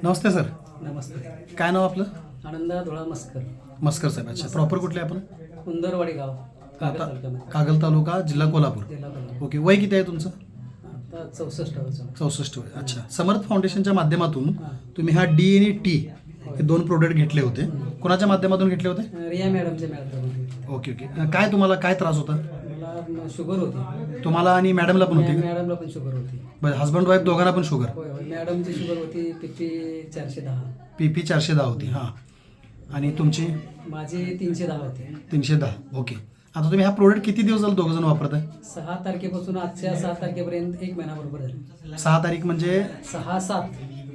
नमस्ते sir. नमस्ते. काय नाव आपलं? आनंदा धुळा मस्कर. मस्कर साहेब. अच्छा, प्रॉपर कुठले आपण? उंदरवाडी गाव, कागल आता तालुक्यामध्ये. कागल तालुका, जिल्हा कोल्हापूर. जिल्हा कोल्हापूर. ओके. वय किती आहे तुमचं? आता 64 वर्ष. 64 वय. अच्छा. समर्थ फाउंडेशनच्या माध्यमातून हां. तुम्ही हा डी आणि टी हे 2 प्रोडक्ट घेतले होते. कोणाच्या माध्यमातून घेतले होते? रिया मॅडमचे मॅडम. Okay okay. काय तुम्हाला काय त्रास होता? मला शुगर होती. तुम्हाला आणि मॅडमला पण होती? मॅडमला पण शुगर होती. बरं, हस्बंड वाईफ दोघांना पण शुगर? होय होय. मॅडमची शुगर होती PP 410. PP 410 होती. हां. आणि तुमची? माझी 310 होती. 310. ओके. आता तुम्ही हा प्रोडक्ट किती दिवस झाले दोघं जण वापरताय? 6 तारखेपासून आजच्या 6 तारखेपर्यंत 1 महिना बरोबर झाला. 6 तारीख म्हणजे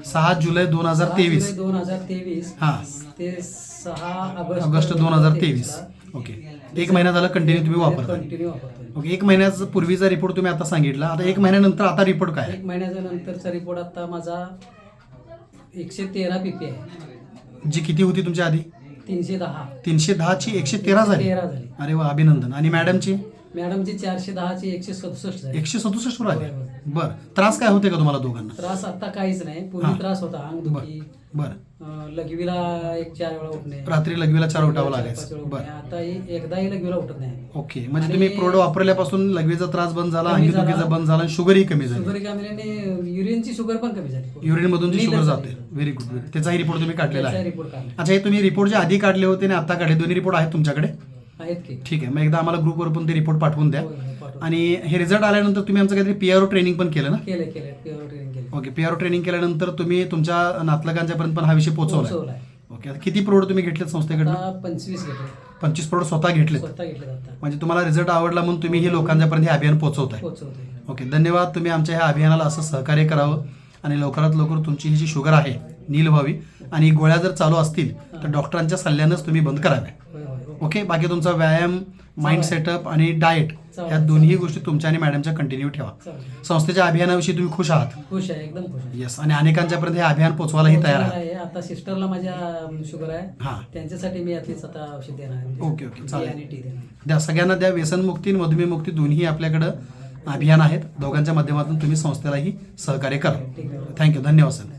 6 जुलै 2023. 2023 हां. ते 6 ऑगस्ट 2023. ओके. 1 महिना झाला कंटिन्यू तुम्ही वापरता? कंटिन्यू वापरतोय. ओके. 1 महिन्याचा पूर्वीचा रिपोर्ट तुम्ही आता सांगितला. आता 1 महिन्यानंतर आता रिपोर्ट काय? 1 महिन्याच्या नंतरचा रिपोर्ट आता माझा 113 PP आहे. जी किती होती तुमच्या आधी? 310. 310 ची 113 झाली. 13 झाली. अरे वा, अभिनंदन. आणि मॅडमची? मॅडमची 410 ची 167 झाली. 167 वर आली. होय, होय. बरं. त्रास काय होते का तुम्हाला दोघांना? त्रास आता काहीच नाही. पूर्वी हां. त्रास होता, अंगदुखी, बरं. लघवीला 4 वेळा उठणे, रात्री लघवीला 4 उठावं 4-5 लागायचं. वेळा उठणे. बरं. आता एकदाही लघवीला उठत नाही. ओके. म्हणजे आणि- तुम्ही प्रोडक्ट वापरल्यापासून लघवीचा त्रास बंद झाला, कमी अंगदुखीचा झाला. बंद झाला आणि शुगरही कमी झाली. शुगर कमी झाली, युरिनची शुगर पण कमी झाली. युरिन मधून जी शुगर नीलच जाते. झाली. Very good. त्याचाही रिपोर्ट तुम्ही काढलेला त्याचा आहे. रिपोर्ट काढला. अच्छा, हे तुम्ही रिपोर्ट जे आधी काढले होते आणि आता काढले, दोन्ही रिपोर्ट आहेत तुमच्याकडे? आहेत की? ठीक आहे. मग एकदा आम्हाला ग्रुपवर पण ते रिपोर्ट पाठवून द्या. होय, होय, पाठवतो. आणि हे रिझल्ट आल्यानंतर तुम्ही आमचं काहीतरी PRO ट्रेनिंग पण केलं ना? केले प्युअर ट्रेनिंग केले. ओके. PRO ट्रेनिंग केल्यानंतर तुम्ही तुमच्या नातलगांच्यापर्यंत पण हा विषय पोहोचवला? पोहोचवलाय. ओके. आता किती प्रोडक्ट तुम्ही घेतलेत संस्थेकडनं? आता 25 घेतले. 25 प्रोडक्ट स्वतः घेतलेत. स्वतः घेतले आता. म्हणजे तुम्हाला रिझल्ट आवडला म्हणून तुम्ही हे लोकांच्यापर्यंत हे अभियान पोहोचवताय. पोहोचवते. ओके. धन्यवाद. तुम्ही आमच्या ह्या अभियानाला असं सहकार्य करावं आणि लवकरात लवकर तुमची ही जी शुगर आहे नील व्हावी आणि गोळ्या जर चालू असतील तर डॉक्टरांच्या सल्ल्यानंच तुम्ही बंद कराव्या. होय होय. ओके. बाकी तुमचा व्यायाम, माइंड सेटअप आणि डाएट या दोन्ही गोष्टी तुमच्या आणि मॅडमच्या कंटिन्यू ठेवा. चालेल. संस्थेच्या अभियानाविषयी तुम्ही खुश आहात? खुश आहे, एकदम खुश आहे. येस. आणि अनेकांच्यापर्यंत हे अभियान पोहोचवायलाही तयार आहात? आहे. आता सिस्टरला माझ्या शुगर आहे. हां. त्यांच्यासाठी मी यातलीच आता औषध देणार आहे. Okay, okay. चालेल. आणि टी देणार. द्या सगळ्यांना द्या. व्यसनमुक्ती आणि मधुमेहमुक्ती दोन्ही आपल्याकडं अभियान आहेत. दोघांच्या माध्यमातून तुम्ही संस्थेलाही सहकार्य करा. ठीक आहे. थँक्यू. धन्यवाद सर.